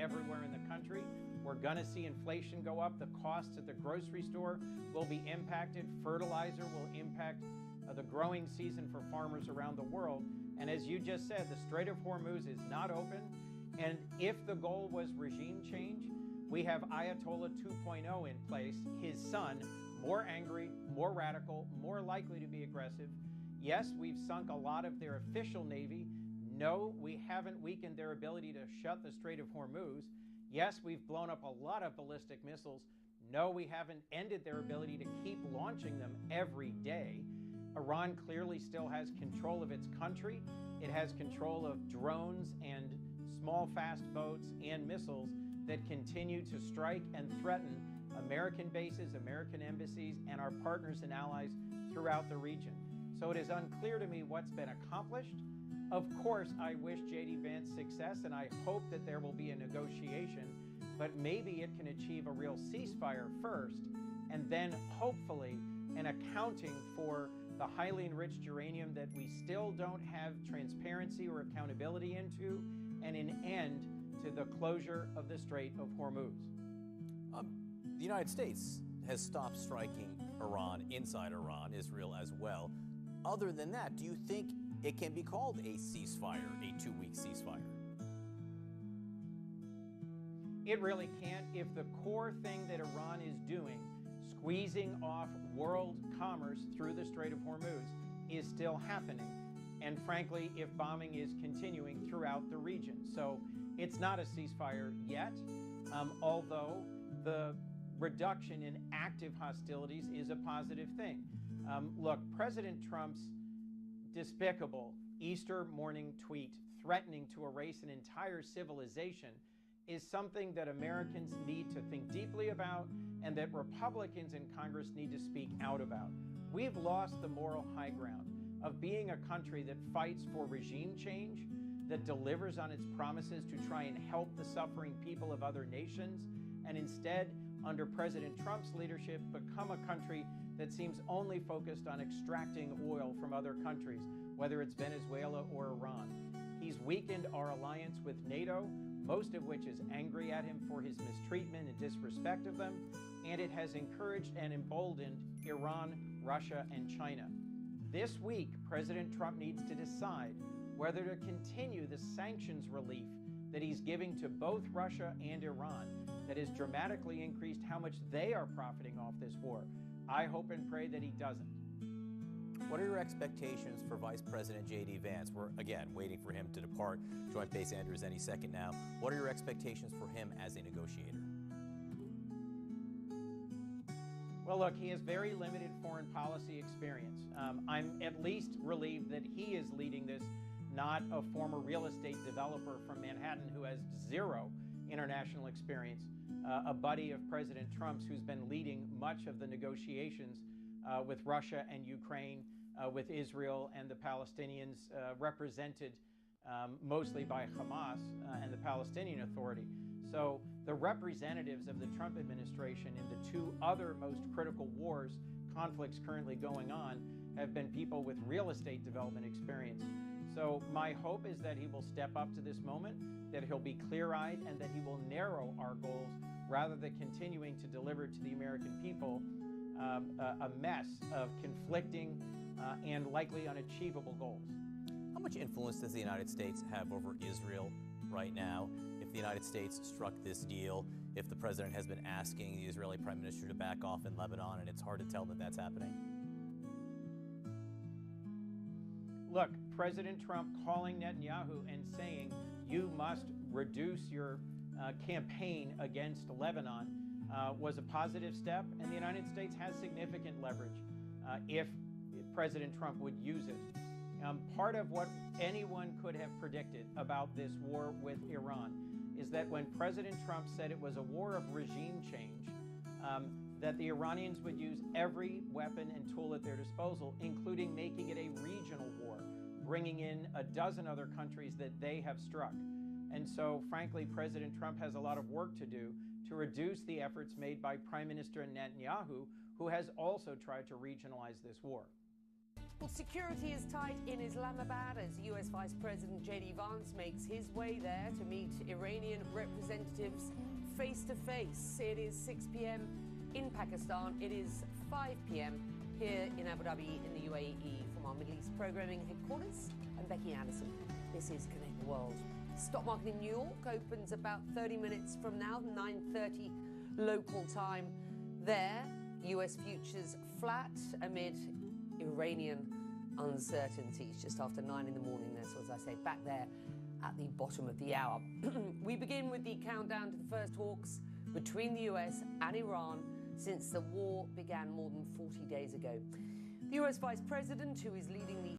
everywhere in the country. We're going to see inflation go up. The costs at the grocery store will be impacted. Fertilizer will impact the growing season for farmers around the world. And as you just said, the Strait of Hormuz is not open. And if the goal was regime change, we have Ayatollah 2.0 in place, his son, more angry, more radical, more likely to be aggressive. Yes, we've sunk a lot of their official navy. No, we haven't weakened their ability to shut the Strait of Hormuz. Yes, we've blown up a lot of ballistic missiles. No, we haven't ended their ability to keep launching them every day. Iran clearly still has control of its country. It has control of drones and small, fast boats and missiles that continue to strike and threaten American bases, American embassies, and our partners and allies throughout the region. So it is unclear to me what's been accomplished. Of course, I wish J.D. Vance success, and I hope that there will be a negotiation, but maybe it can achieve a real ceasefire first, and then hopefully an accounting for the highly enriched uranium that we still don't have transparency or accountability into, and an end to the closure of the Strait of Hormuz. The United States has stopped striking Iran, inside Iran, Israel as well. Other than that, do you think it can be called a ceasefire, a 2-week ceasefire? It really can't. If the core thing that Iran is doing, squeezing off world commerce through the Strait of Hormuz, is still happening, and frankly, if bombing is continuing throughout the region. So it's not a ceasefire yet, although the reduction in active hostilities is a positive thing. Look, President Trump's despicable Easter morning tweet threatening to erase an entire civilization is something that Americans need to think deeply about and that Republicans in Congress need to speak out about. We've lost the moral high ground of being a country that fights for regime change, that delivers on its promises to try and help the suffering people of other nations, and instead, under President Trump's leadership, become a country that seems only focused on extracting oil from other countries, whether it's Venezuela or Iran. He's weakened our alliance with NATO, most of which is angry at him for his mistreatment and disrespect of them, and it has encouraged and emboldened Iran, Russia, and China. This week, President Trump needs to decide whether to continue the sanctions relief that he's giving to both Russia and Iran that has dramatically increased how much they are profiting off this war. I hope and pray that he doesn't. What are your expectations for Vice President J.D. Vance? We're, again, waiting for him to depart. Joint Base Andrews any second now. What are your expectations for him as a negotiator? Well, look, he has very limited foreign policy experience. I'm at least relieved that he is leading this, not a former real estate developer from Manhattan who has zero international experience, a buddy of President Trump's who's been leading much of the negotiations with Russia and Ukraine, with Israel and the Palestinians, represented mostly by Hamas and the Palestinian Authority. So the representatives of the Trump administration in the two other most critical wars, conflicts currently going on, have been people with real estate development experience. So my hope is that he will step up to this moment, that he'll be clear-eyed, and that he will narrow our goals rather than continuing to deliver to the American people a mess of conflicting and likely unachievable goals. How much influence does the United States have over Israel right now? If the United States struck this deal, if the president has been asking the Israeli prime minister to back off in Lebanon, and it's hard to tell that that's happening? Look, President Trump calling Netanyahu and saying you must reduce your campaign against Lebanon was a positive step, and the United States has significant leverage if President Trump would use it. Part of what anyone could have predicted about this war with Iran is that when President Trump said it was a war of regime change, that the Iranians would use every weapon and tool at their disposal, including making it a regional war, bringing in a dozen other countries that they have struck. And so, frankly, President Trump has a lot of work to do to reduce the efforts made by Prime Minister Netanyahu, who has also tried to regionalize this war. Well, security is tight in Islamabad as US Vice President J.D. Vance makes his way there to meet Iranian representatives face to face. It is 6 p.m. in Pakistan. It is 5 p.m. here in Abu Dhabi in the UAE. From our Middle East programming headquarters, I'm Becky Anderson. This is Connect the World. Stock market in New York opens about 30 minutes from now, 9:30 local time there. US futures flat amid Iranian uncertainties just after 9 in the morning there. So as I say, back there at the bottom of the hour. We begin with the countdown to the first talks between the US and Iran since the war began more than 40 days ago. The US Vice President, who is leading the